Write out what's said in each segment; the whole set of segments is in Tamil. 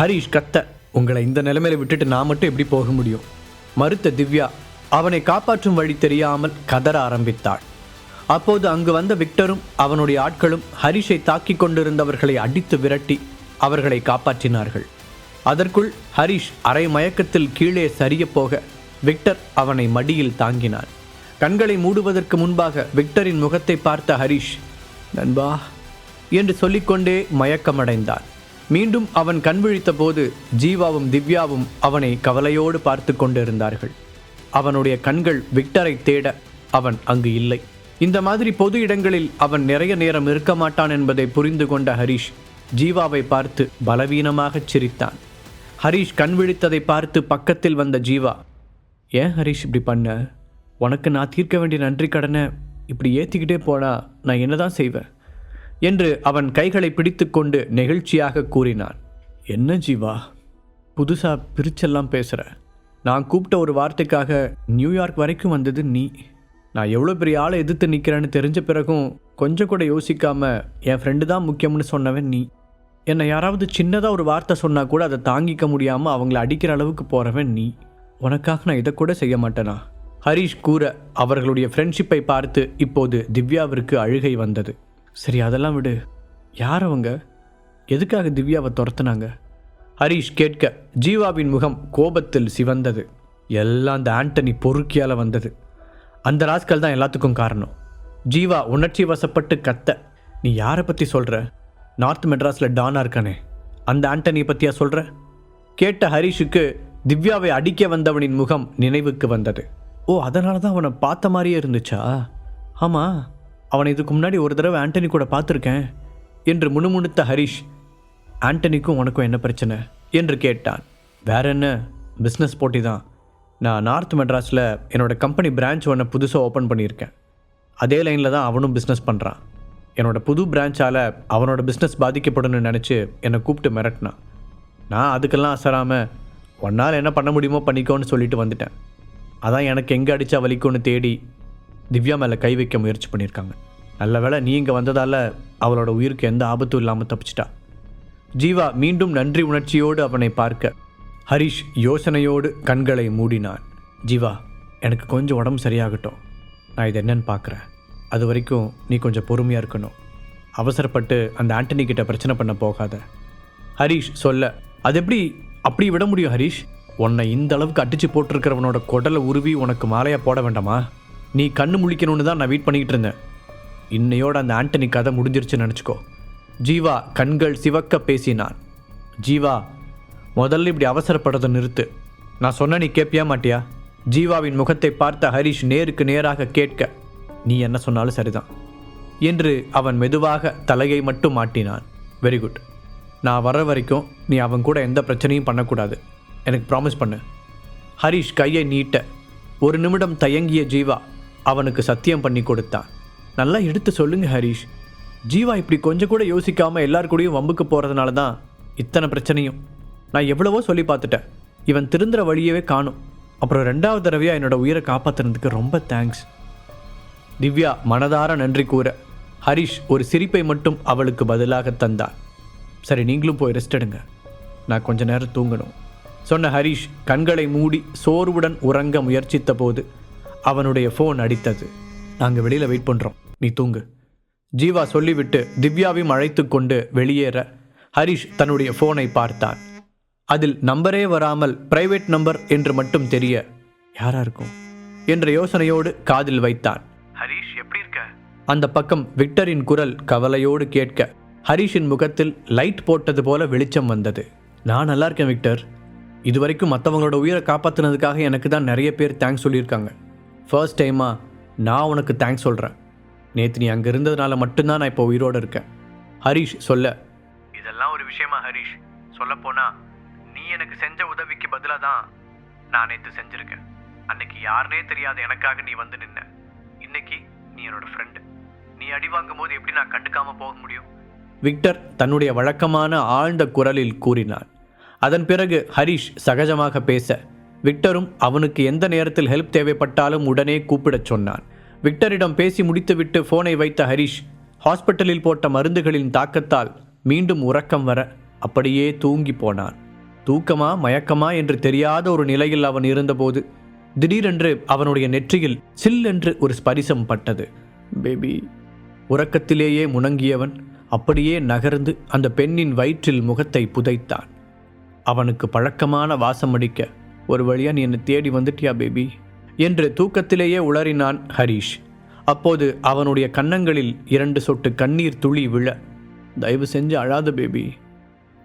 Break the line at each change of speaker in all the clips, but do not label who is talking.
ஹரிஷ் கத்த, உங்களை இந்த நிலைமையில விட்டுட்டு நான் மட்டும் எப்படி போக முடியும்? மறுத்த திவ்யா அவனை காப்பாற்றும் வழி தெரியாமல் கதற ஆரம்பித்தாள். அப்போது அங்கு வந்த விக்டரும் அவனுடைய ஆட்களும் ஹரிஷை தாக்கி கொண்டிருந்தவர்களை அடித்து விரட்டி அவர்களை காப்பாற்றினார்கள். அதற்குள் ஹரிஷ் அரை மயக்கத்தில் கீழே சரிய போக விக்டர் அவனை மடியில் தாங்கினான். கண்களை மூடுவதற்கு முன்பாக விக்டரின் முகத்தை பார்த்த ஹரிஷ், நண்பா என்று சொல்லிக்கொண்டே மயக்கமடைந்தான். மீண்டும் அவன் கண் விழித்த போது ஜீவாவும் திவ்யாவும் அவனை கவலையோடு பார்த்து கொண்டிருந்தார்கள். அவனுடைய கண்கள் விக்டரை தேட அவன் அங்கு இல்லை. இந்த மாதிரி பொது இடங்களில் அவன் நிறைய நேரம் இருக்க மாட்டான் என்பதை புரிந்து கொண்ட ஹரிஷ் ஜீவாவை பார்த்து பலவீனமாக சிரித்தான். ஹரிஷ் கண் விழித்ததை பார்த்து பக்கத்தில் வந்த ஜீவா, ஏன் ஹரிஷ் இப்படி பண்ண? உனக்கு நான் தீர்க்க வேண்டிய நன்றி கடனை இப்படி ஏற்றிக்கிட்டே போனா நான் என்னதான் செய்வேன் என்று அவன் கைகளை பிடித்து கொண்டு நெகிழ்ச்சியாக கூறினான். என்ன ஜீவா, புதுசாக பிரிச்செல்லாம் பேசுகிற? நான் கூப்பிட்ட ஒரு வார்த்தைக்காக நியூயார்க் வரைக்கும் வந்தது நீ. நான் எவ்வளோ பெரிய ஆளை எதிர்த்து நிற்கிறேன்னு தெரிஞ்ச பிறகும் கொஞ்சம் கூட யோசிக்காமல் என் ஃப்ரெண்டு தான் முக்கியம்னு சொன்னவன் நீ. என்னை யாராவது சின்னதாக ஒரு வார்த்தை சொன்னால் கூட அதை தாங்கிக்க முடியாமல் அவங்கள அடிக்கிற அளவுக்கு போகிறவன் நீ. உனக்காக நான் இதை கூட செய்ய மாட்டேனா? ஹரிஷ் கூற அவர்களுடைய ஃப்ரெண்ட்ஷிப்பை பார்த்து இப்போது திவ்யாவிற்கு அழுகை வந்தது. சரி, அதெல்லாம் விடு. யார் அவங்க? எதுக்காக திவ்யாவை துரத்துனாங்க? ஹரிஷ் கேட்க ஜீவாவின் முகம் கோபத்தில் சிவந்தது. எல்லாம் அந்த ஆண்டனி பொறுக்கியால் வந்தது. அந்த ராஸ்கல் தான் எல்லாத்துக்கும் காரணம். ஜீவா உணர்ச்சி வசப்பட்டு கத்த, நீ யாரை பற்றி சொல்கிற? நார்த் மெட்ராஸில் டானா இருக்கானே, அந்த ஆண்டனியை பற்றியா சொல்கிற? கேட்ட ஹரிஷுக்கு திவ்யாவை அடிக்க வந்தவனின் முகம் நினைவுக்கு வந்தது. ஓ, அதனால தான் அவனை பார்த்த மாதிரியே இருந்துச்சா? ஆமாம், அவனை இதுக்கு முன்னாடி ஒரு தடவை ஆண்டனி கூட பார்த்துருக்கேன் என்று முணுமுணுத்த ஹரிஷ், ஆண்டனிக்கும் உனக்கும் என்ன பிரச்சனை என்று கேட்டான். வேற என்ன, பிஸ்னஸ் போட்டி தான். நான் நார்த் மெட்ராஸில் என்னோடய கம்பெனி பிரான்ச் ஒன்று புதுசாக ஓப்பன் பண்ணியிருக்கேன். அதே லைனில் தான் அவனும் பிஸ்னஸ் பண்ணுறான். என்னோடய புது பிரான்ச்சால் அவனோட பிஸ்னஸ் பாதிக்கப்படணும்னு நினச்சி என்னை கூப்பிட்டு மிரட்டினான். நான் அதுக்கெல்லாம் அசராமல் ஒன்னால் என்ன பண்ண முடியுமோ பண்ணிக்கோன்னு சொல்லிட்டு வந்துட்டேன். அதான் எனக்கு எங்கே அடித்தா வலிக்கும்னு தேடி திவ்யா மேலே கை வைக்க முயற்சி பண்ணியிருக்காங்க. நல்ல வேளை நீ இங்கே வந்ததால் அவளோட உயிருக்கு எந்த ஆபத்தும் இல்லாமல் தப்பிச்சிட்டா. ஜீவா மீண்டும் நன்றி உணர்ச்சியோடு அவனை பார்க்க ஹரிஷ் யோசனையோடு கண்களை மூடினான். ஜீவா, எனக்கு கொஞ்சம் உடம்பு சரியாகட்டும், நான் இது என்னன்னு பார்க்குறேன். அது வரைக்கும் நீ கொஞ்சம் பொறுமையாக இருக்கணும். அவசரப்பட்டு அந்த ஆண்டனி கிட்ட பிரச்சனை பண்ண போகாத. ஹரிஷ் சொல்ல, அது எப்படி அப்படி விட முடியும் ஹரிஷ்? உன்னை இந்த அளவுக்கு அடித்து போட்டிருக்கிறவனோட குடலை உருவி உனக்கு மாலையாக போட வேண்டாமா? நீ கண்ணு முழிக்கணும்னு தான் நான் வெயிட் பண்ணிக்கிட்டு இருந்தேன். இன்னையோட அந்த ஆண்டனி கதை முடிஞ்சிருச்சுன்னு நினச்சிக்கோ. ஜீவா கண்கள் சிவக்க பேசினான். ஜீவா, முதல்ல இப்படி அவசரப்படுறதை நிறுத்து. நான் சொன்ன நீ கேட்பியா மாட்டியா? ஜீவாவின் முகத்தை பார்த்த ஹரிஷ் நேருக்கு நேராக கேட்க, நீ என்ன சொன்னாலும் சரிதான் என்று அவன் மெதுவாக தலையை மட்டும் மாட்டினான். Very good. நான் வர வரைக்கும் நீ அவன் கூட எந்த பிரச்சனையும் பண்ணக்கூடாது. எனக்கு ப்ராமிஸ் பண்ணு. ஹரிஷ் கையை நீட்ட ஒரு நிமிடம் தயங்கிய ஜீவா அவனுக்கு சத்தியம் பண்ணி கொடுத்தான். நல்லா எடுத்து சொல்லுங்க ஹரிஷ். ஜீவா இப்படி கொஞ்சம் கூட யோசிக்காமல் எல்லாருக்கூடையும் வம்புக்கு போகிறதுனால தான் இத்தனை பிரச்சனையும். நான் எவ்வளவோ சொல்லி பார்த்துட்டேன், இவன் திருந்துற வழியவே காணும். அப்புறம் 2வது தடவையாக என்னோட உயிரை காப்பாற்றுறதுக்கு ரொம்ப தேங்க்ஸ். திவ்யா மனதார நன்றி கூற ஹரிஷ் ஒரு சிரிப்பை மட்டும் அவளுக்கு பதிலாக தந்தான். சரி, நீங்களும் போய் ரெஸ்ட் எடுங்க, நான் கொஞ்ச நேரம் தூங்கணும் சொன்ன ஹரிஷ் கண்களை மூடி சோர்வுடன் உறங்க முயற்சித்த போது அவனுடைய ஃபோன் அடித்தது. நாங்கள் வெளியில் வெயிட் பண்ணுறோம், நீ தூங்கு. ஜீவா சொல்லிவிட்டு திவ்யாவையும் அழைத்து கொண்டு வெளியேற ஹரிஷ் தன்னுடைய ஃபோனை பார்த்தான். அதில் நம்பரே வராமல் பிரைவேட் நம்பர் என்று மட்டும் தெரிய, யாரா இருக்கும் என்ற யோசனையோடு காதில் வைத்தான். ஹரிஷ், எப்படி இருக்க? அந்த பக்கம் விக்டரின் குரல் கவலையோடு கேட்க ஹரிஷின் முகத்தில் லைட் போட்டது போல வெளிச்சம் வந்தது. நான் நல்லா இருக்கேன் விக்டர். இதுவரைக்கும் மற்றவங்களோட உயிரை காப்பாற்றினதுக்காக எனக்கு தான் நிறைய பேர் தேங்க்ஸ் சொல்லியிருக்காங்க. ஃபர்ஸ்ட் டைமாக நான் உனக்கு தேங்க்ஸ் சொல்கிறேன். நேற்று நீ அங்கே இருந்ததுனால மட்டும்தான் நான் இப்போ உயிரோடு இருக்கேன். ஹரிஷ் சொல்ல, இதெல்லாம் ஒரு விஷயமா ஹரிஷ்? சொல்லப்போனா நீ எனக்கு செஞ்ச உதவிக்கு பதிலாக தான் நான் நேற்று செஞ்சுருக்கேன். அன்னைக்கு யாருனே தெரியாத எனக்காக நீ வந்து நின்ன. இன்னைக்கு நீ என்னோட ஃப்ரெண்டு. நீ அடி வாங்கும் போது எப்படி நான் கண்டுக்காம போக முடியும்? விக்டர் தன்னுடைய வழக்கமான ஆழ்ந்த குரலில் கூறினான். அதன் பிறகு ஹரிஷ் சகஜமாக பேச விக்டரும் அவனுக்கு எந்த நேரத்தில் ஹெல்ப் தேவைப்பட்டாலும் உடனே கூப்பிடச் சொன்னான். விக்டரிடம் பேசி முடித்துவிட்டு ஃபோனை வைத்த ஹரிஷ் ஹாஸ்பிட்டலில் போட்ட மருந்துகளின் தாக்கத்தால் மீண்டும் உறக்கம் வர அப்படியே தூங்கி போனான். தூக்கமா மயக்கமா என்று தெரியாத ஒரு நிலையில் அவன் இருந்தபோது திடீரென்று அவனுடைய நெற்றியில் சில்லென்று ஒரு ஸ்பரிசம் பட்டது. பேபி. உறக்கத்திலேயே முணங்கியவன் அப்படியே நகர்ந்து அந்த பெண்ணின் வயிற்றில் முகத்தை புதைத்தான். அவனுக்கு பழக்கமான வாசம் அடிக்க, ஒரு வழியா நீ என்னை தேடி வந்துட்டியா பேபி என்று தூக்கத்திலேயே உளறினான் ஹரீஷ். அப்போது அவனுடைய கன்னங்களில் 2 சொட்டு கண்ணீர் துளி விழ, தயவு செஞ்சு அழாத பேபி,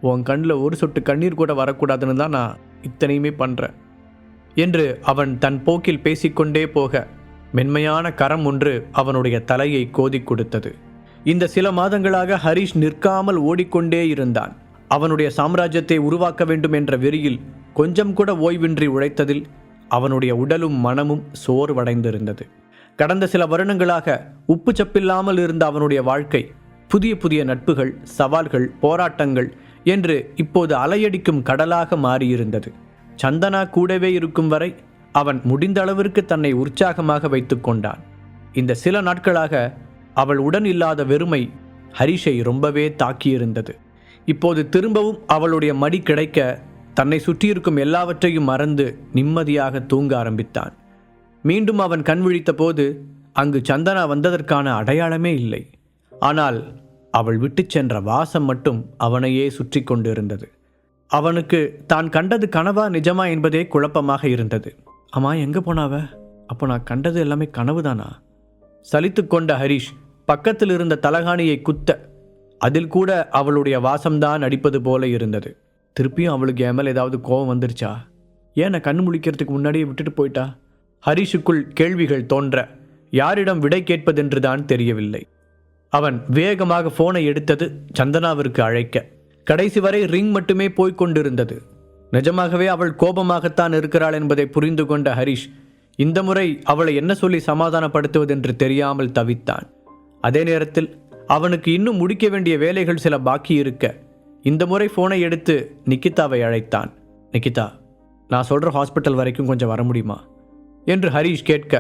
உன் கண்ணில் ஒரு சொட்டு கண்ணீர் கூட வரக்கூடாதுன்னு தான் நான் இத்தனையுமே பண்ணுறேன் என்று அவன் தன் போக்கில் பேசிக்கொண்டே போக மென்மையான கரம் ஒன்று அவனுடைய தலையை கோதி கொடுத்தது. இந்த சில மாதங்களாக ஹரீஷ் நிற்காமல் ஓடிக்கொண்டே இருந்தான். அவனுடைய சாம்ராஜ்யத்தை உருவாக்க வேண்டும் என்ற வெறியில் கொஞ்சம் கூட ஓய்வின்றி உழைத்ததில் அவனுடைய உடலும் மனமும் சோர்வடைந்திருந்தது. கடந்த சில வருடங்களாக உப்பு சப்பில்லாமல் இருந்த அவனுடைய வாழ்க்கை புதிய புதிய நட்புகள், சவால்கள், போராட்டங்கள் என்று இப்போது அலையடிக்கும் கடலாக மாறியிருந்தது. சந்தனா கூடவே இருக்கும் வரை அவன் முடிந்த அளவிற்கு தன்னை உற்சாகமாக வைத்து கொண்டான். இந்த சில நாட்களாக அவள் உடன் இல்லாத வெறுமை ஹரிஷை ரொம்பவே தாக்கியிருந்தது. இப்போது திரும்பவும் அவளுடைய மடி கிடைக்க தன்னை சுற்றியிருக்கும் எல்லாவற்றையும் மறந்து நிம்மதியாக தூங்க ஆரம்பித்தான். மீண்டும் அவன் கண் விழித்த போது அங்கு சந்தனா வந்ததற்கான அடையாளமே இல்லை. ஆனால் அவள் விட்டு சென்ற வாசம் மட்டும் அவனையே சுற்றி கொண்டிருந்தது. அவனுக்கு தான் கண்டது கனவா நிஜமா என்பதே குழப்பமாக இருந்தது. அம்மா எங்கே போனாவ? அப்போ நான் கண்டது எல்லாமே கனவுதானா? சலித்து கொண்ட ஹரீஷ் பக்கத்தில் இருந்த தலகாணியை குத்த, அதில் கூட அவளுடைய வாசம்தான் அடிப்பது போல இருந்தது. திருப்பியும் அவளுக்கு என் மேல் ஏதாவது கோபம் வந்துருச்சா? ஏன் நான் கண்ணு முழிக்கிறதுக்கு முன்னாடியே விட்டுட்டு போயிட்டா? ஹரீஷுக்குள் கேள்விகள் தோன்ற யாரிடம் விடை கேட்பதென்று தான் தெரியவில்லை. அவன் வேகமாக போனை எடுத்தது சந்தனாவிற்கு அழைக்க. கடைசி வரை ரிங் மட்டுமே போய்கொண்டிருந்தது. நிஜமாகவே அவள் கோபமாகத்தான் இருக்கிறாள் என்பதை புரிந்து கொண்ட ஹரீஷ் இந்த முறை அவளை என்ன சொல்லி சமாதானப்படுத்துவதென்று தெரியாமல் தவித்தான். அதே நேரத்தில் அவனுக்கு இன்னும் முடிக்க வேண்டிய வேலைகள் சில பாக்கி இருக்க இந்த முறை போனை எடுத்து நிக்கிதாவை அழைத்தான். நிக்கிதா, நான் சொல்கிற ஹாஸ்பிட்டல் வரைக்கும் கொஞ்சம் வர முடியுமா என்று ஹரீஷ் கேட்க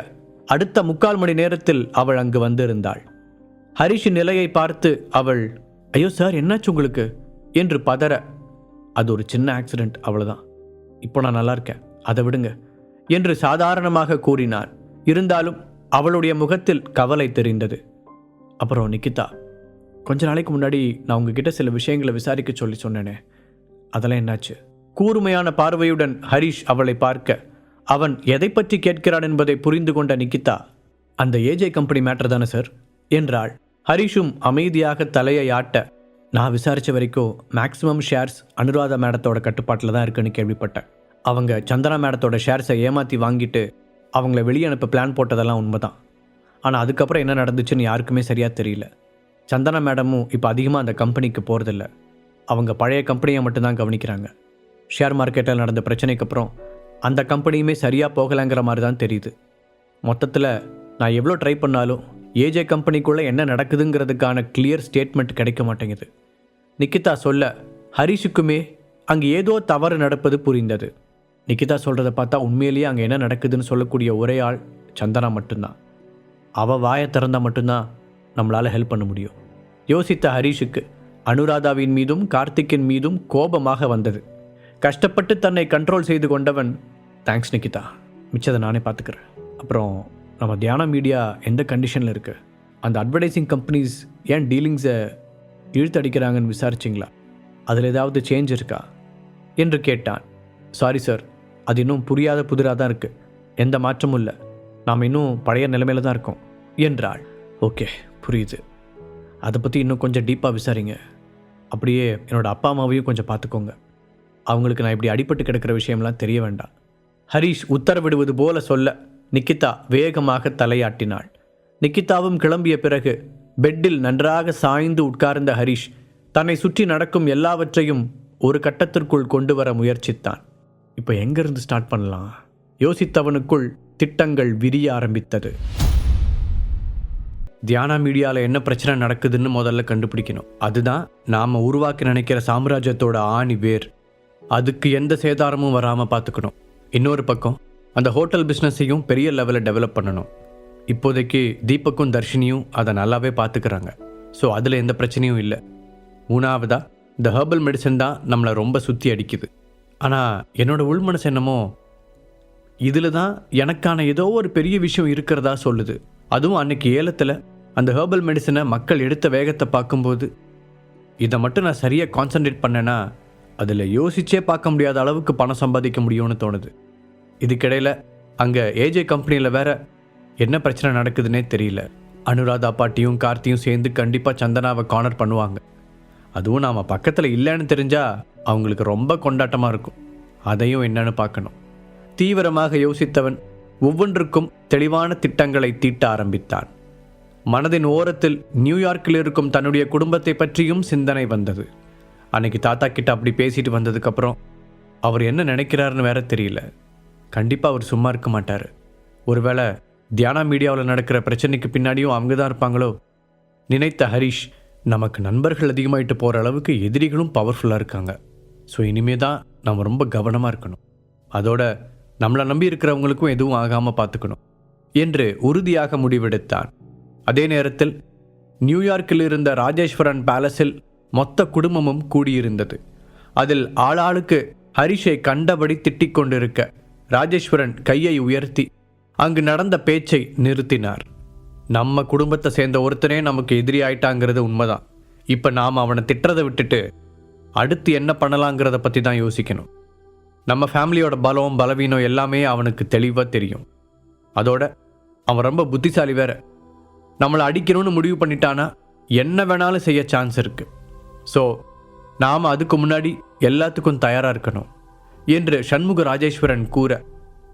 அடுத்த 3/4 மணி நேரத்தில் அவள் அங்கு வந்திருந்தாள். ஹரீஷின் நிலையை பார்த்து அவள், ஐயோ சார் என்னாச்சு உங்களுக்கு என்று பதற, அது ஒரு சின்ன ஆக்சிடென்ட், அவ்வளோதான், இப்போ நான் நல்லா இருக்கேன், அதை விடுங்க என்று சாதாரணமாக கூறினான். இருந்தாலும் அவளுடைய முகத்தில் கவலை தெரிந்தது. அப்புறம் நிக்கிதா, கொஞ்ச நாளைக்கு முன்னாடி நான் உங்ககிட்ட சில விஷயங்களை விசாரிக்க சொல்லி சொன்னேனே, அதெல்லாம் என்னாச்சு? கூர்மையான பார்வையுடன் ஹரீஷ் அவளை பார்க்க அவன் எதை பற்றி கேட்கிறான் என்பதை புரிந்து கொண்ட நிக்கிதா, அந்த ஏஜே கம்பெனி மேட்டர் தானே சார் என்றாள். ஹரீஷும் அமைதியாக தலையை ஆட்ட, நான் விசாரித்த வரைக்கும் மேக்ஸிமம் ஷேர்ஸ் அனுராதா மேடத்தோட கட்டுப்பாட்டில் தான் இருக்குன்னு கேள்விப்பட்டேன். அவங்க சந்தனா மேடத்தோட ஷேர்ஸை ஏமாற்றி வாங்கிட்டு அவங்கள வெளியே அனுப்ப பிளான் போட்டதெல்லாம் உண்மைதான். ஆனால் அதுக்கப்புறம் என்ன நடந்துச்சுன்னு யாருக்குமே சரியாக தெரியல. சந்தனா மேடமும் இப்போ அதிகமாக அந்த கம்பெனிக்கு போகிறதில்ல. அவங்க பழைய கம்பெனியை மட்டும்தான் கவனிக்கிறாங்க. ஷேர் மார்க்கெட்டில் நடந்த பிரச்சனைக்கு அப்புறம் அந்த கம்பெனியுமே சரியாக போகலைங்கிற மாதிரி தான் தெரியுது. மொத்தத்தில் நான் எவ்வளோ ட்ரை பண்ணாலும் ஏஜே கம்பெனிக்குள்ளே என்ன நடக்குதுங்கிறதுக்கான கிளியர் ஸ்டேட்மெண்ட் கிடைக்க மாட்டேங்குது. நிக்கிதா சொல்ல ஹரீஷுக்குமே அங்கே ஏதோ தவறு நடப்பது புரிந்தது. நிக்கிதா சொல்கிறத பார்த்தா உண்மையிலேயே அங்கே என்ன நடக்குதுன்னு சொல்லக்கூடிய ஒரே ஆள் சந்தனா மட்டும்தான். அவள் வாயை திறந்தால் மட்டும்தான் நம்மளால் ஹெல்ப் பண்ண முடியும். யோசித்த ஹரீஷுக்கு அனுராதாவின் மீதும் கார்த்திக்கின் மீதும் கோபமாக வந்தது. கஷ்டப்பட்டு தன்னை கண்ட்ரோல் செய்து கொண்டவன், தேங்க்ஸ் நிக்கிதா, மிச்சதை நானே பார்த்துக்கிறேன். அப்புறம் நம்ம தியானா மீடியா எந்த கண்டிஷனில் இருக்குது? அந்த அட்வர்டைஸிங் கம்பெனிஸ் ஏன் டீலிங்ஸை இழுத்தடிக்கிறாங்கன்னு விசாரிச்சிங்களா? அதில் ஏதாவது சேஞ்ச் இருக்கா என்று கேட்டான். சாரி சார், அது இன்னும் புரியாத புதிராக தான் இருக்குது, எந்த மாற்றமும் இல்லை, நாம் இன்னும் பழைய நிலைமையில தான் இருக்கோம் என்றாள். ஓகே புரியுது, அதை பற்றி இன்னும் கொஞ்சம் டீப்பாக விசாரிங்க. அப்படியே என்னோடய அப்பா அம்மாவையும் கொஞ்சம் பார்த்துக்கோங்க. அவங்களுக்கு நான் இப்படி அடிபட்டு கிடக்கிற விஷயம்லாம் தெரிய வேண்டாம். ஹரீஷ் உத்தரவிடுவது போல சொல்ல நிக்கிதா வேகமாக தலையாட்டினாள். நிக்கிதாவும் கிளம்பிய பிறகு பெட்டில் நன்றாக சாய்ந்து உட்கார்ந்த ஹரீஷ் தன்னை சுற்றி நடக்கும் எல்லாவற்றையும் ஒரு கட்டத்திற்குள் கொண்டு வர முயற்சித்தான். இப்போ எங்கிருந்து ஸ்டார்ட் பண்ணலாம் யோசித்தவனுக்குள் திட்டங்கள் விரிய ஆரம்பித்தது. தியானா மீடியாவில் என்ன பிரச்சனை நடக்குதுன்னு முதல்ல கண்டுபிடிக்கணும். அதுதான் நாம் உருவாக்க நினைக்கிற சாம்ராஜ்யத்தோட ஆணி வேர். அதுக்கு எந்த சேதாரமும் வராமல் பார்த்துக்கணும். இன்னொரு பக்கம் அந்த ஹோட்டல் பிஸ்னஸையும் பெரிய லெவலில் டெவலப் பண்ணணும். இப்போதைக்கு தீபக்கும் தர்ஷினியும் அதை நல்லாவே பார்த்துக்கிறாங்க. ஸோ அதில் எந்த பிரச்சனையும் இல்லை. மூணாவதாக இந்த ஹெர்பல் மெடிசன் தான் நம்மளை ரொம்ப சுற்றி அடிக்குது. ஆனால் என்னோட உள்மனசு என்னமோ இதில் தான் எனக்கான ஏதோ ஒரு பெரிய விஷயம் இருக்கிறதா சொல்லுது. அதுவும் அன்னைக்கு ஏலத்தில் அந்த ஹெர்பல் மெடிசனை மக்கள் எடுத்த வேகத்தை பார்க்கும்போது இதை மட்டும் நான் சரியாக கான்சன்ட்ரேட் பண்ணேன்னா அதில் யோசிச்சே பார்க்க முடியாத அளவுக்கு பணம் சம்பாதிக்க முடியும்னு தோணுது. இதுக்கிடையில் அங்கே ஏஜே கம்பெனியில் வேற என்ன பிரச்சனை நடக்குதுன்னே தெரியல. அனுராதா பாட்டியும் கார்த்தியும் சேர்ந்து கண்டிப்பாக சந்தனாவை கார்னர் பண்ணுவாங்க. அதுவும் நாம் பக்கத்தில் இல்லைன்னு தெரிஞ்சால் அவங்களுக்கு ரொம்ப கொண்டாட்டமாக இருக்கும். அதையும் என்னன்னு பார்க்கணும். தீவிரமாக யோசித்தவன் ஒவ்வொன்றுக்கும் தெளிவான திட்டங்களை தீட்ட ஆரம்பித்தான். மனதின் ஓரத்தில் நியூயார்க்கில் இருக்கும் தன்னுடைய குடும்பத்தை பற்றியும் சிந்தனை வந்தது. அன்னைக்கு தாத்தா கிட்ட அப்படி பேசிட்டு வந்ததுக்கப்புறம் அவர் என்ன நினைக்கிறாருன்னு வேற தெரியல. கண்டிப்பாக அவர் சும்மா இருக்க மாட்டார். ஒருவேளை தியானா மீடியாவில் நடக்கிற பிரச்சனைக்கு பின்னாடியும் அவங்க தான் இருப்பாங்களோ? நினைத்த ஹரிஷ், நமக்கு நண்பர்கள் அதிகமாகிட்டு போகிற அளவுக்கு எதிரிகளும் பவர்ஃபுல்லாக இருக்காங்க. ஸோ இனிமே தான் நம்ம ரொம்ப கவனமாக இருக்கணும். அதோட நம்மளை நம்பி இருக்கிறவங்களுக்கும் எதுவும் ஆகாமல் பார்த்துக்கணும் என்று உறுதியாக முடிவெடுத்தான். அதே நேரத்தில் நியூயார்க்கில் இருந்த ராஜேஸ்வரன் பேலஸில் மொத்த குடும்பமும் கூடியிருந்தது. அதில் ஆளாளுக்கு ஹரிஷை கண்டபடி திட்டிக் கொண்டிருக்க ராஜேஸ்வரன் கையை உயர்த்தி அங்கு நடந்த பேச்சை நிறுத்தினார். நம்ம குடும்பத்தை சேர்ந்த ஒருத்தனே நமக்கு எதிரி ஆயிட்டாங்கிறது உண்மைதான். இப்போ நாம் அவனை திட்டுறதை விட்டுட்டு அடுத்து என்ன பண்ணலாங்கிறத பற்றி தான் யோசிக்கணும். நம்ம ஃபேமிலியோட பலம் பலவீனம் எல்லாமே அவனுக்கு தெளிவாக தெரியும். அதோட அவன் ரொம்ப புத்திசாலி வேற. நம்மளை அடிக்கணும்னு முடிவு பண்ணிட்டானா என்ன வேணாலும் செய்ய சான்ஸ் இருக்குது. ஸோ நாம் அதுக்கு முன்னாடி எல்லாத்துக்கும் தயாராக இருக்கணும் என்று சண்முக ராஜேஸ்வரன் கூற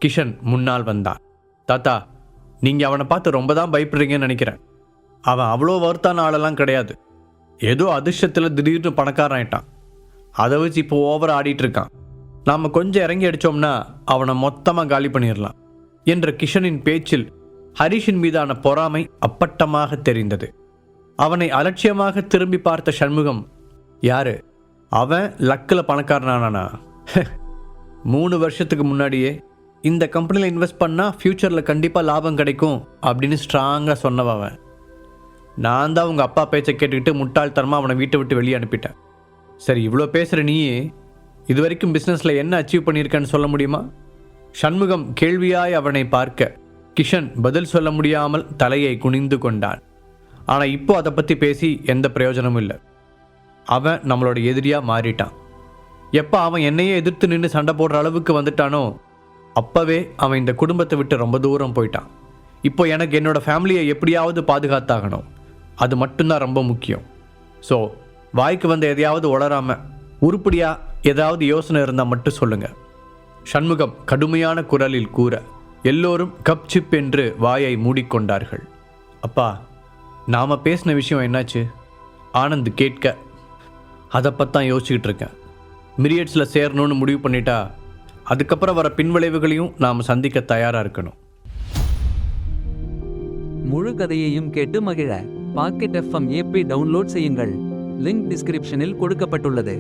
கிஷன் முன்னால் வந்தான். தாத்தா, நீங்கள் அவனை பார்த்து ரொம்ப தான் பயப்படுறீங்கன்னு நினைக்கிறேன். அவன் அவ்வளோ வருத்தான ஆளெல்லாம் கிடையாது. ஏதோ அதிர்ஷ்டத்தில் திடீர்னு பணக்காரன் ஆயிட்டான். அதை வச்சு இப்போ ஓவராக ஆடிட்டு இருக்கான். நாம் கொஞ்சம் இறங்கி அடித்தோம்னா அவனை மொத்தமாக காலி பண்ணிடலாம் என்ற கிஷனின் பேச்சில் ஹரிஷின் மீதான பொறாமை அப்பட்டமாக தெரிந்தது. அவனை அலட்சியமாக திரும்பி பார்த்த சண்முகம், யாரு அவன் லக்கில் பணக்காரனானா? 3 வருஷத்துக்கு முன்னாடியே இந்த கம்பெனியில் இன்வெஸ்ட் பண்ணால் ஃப்யூச்சரில் கண்டிப்பாக லாபம் கிடைக்கும் அப்படின்னு ஸ்ட்ராங்காக சொன்னவன். நான் தான் உங்கள் அப்பா பேச்சை கேட்டுக்கிட்டு முட்டாள்தனமாக அவனை வீட்டை விட்டு வெளியே அனுப்பிட்டேன். சரி, இவ்வளோ பேசுகிற நீயே இது வரைக்கும் பிஸ்னஸில் என்ன அச்சீவ் பண்ணியிருக்கேன்னு சொல்ல முடியுமா? சண்முகம் கேள்வியாய் அவனை பார்க்க கிஷன் பதில் சொல்ல முடியாமல் தலையை குனிந்து கொண்டான். ஆனால் இப்போ அதை பற்றி பேசி எந்த பிரயோஜனமும் இல்லை. அவன் நம்மளோட எதிரியாக மாறிட்டான். எப்போ அவன் என்னையே எதிர்த்து நின்று சண்டை போடுற அளவுக்கு வந்துட்டானோ அப்போவே அவன் இந்த குடும்பத்தை விட்டு ரொம்ப தூரம் போயிட்டான். இப்போ எனக்கு என்னோடய ஃபேமிலியை எப்படியாவது பாதுகாத்தாகணும். அது மட்டும்தான் ரொம்ப முக்கியம். ஸோ வாய்க்கு வந்த எதையாவது உளராமல் உருப்படியாக ஏதாவது யோசனை இருந்தால் மட்டும் சொல்லுங்கள். சண்முகம் கடுமையான குரலில் கூற எல்லோரும் கப் சிப் என்று வாயை மூடிக்கொண்டார்கள். அப்பா, நாம் பேசின விஷயம் என்னாச்சு? ஆனந்த் கேட்க, அதை பற்றி யோசிச்சுக்கிட்டு இருக்கேன். மிரியட்ஸில் சேரணும்னு முடிவு பண்ணிட்டா அதுக்கப்புறம் வர பின்விளைவுகளையும் நாம் சந்திக்க தயாராக இருக்கணும்.
முழு கதையையும் கேட்டு மகிழ பாக்கெட் FM ஆப்பை டவுன்லோட் செய்யுங்கள். லிங்க் டிஸ்கிரிப்ஷனில் கொடுக்கப்பட்டுள்ளது.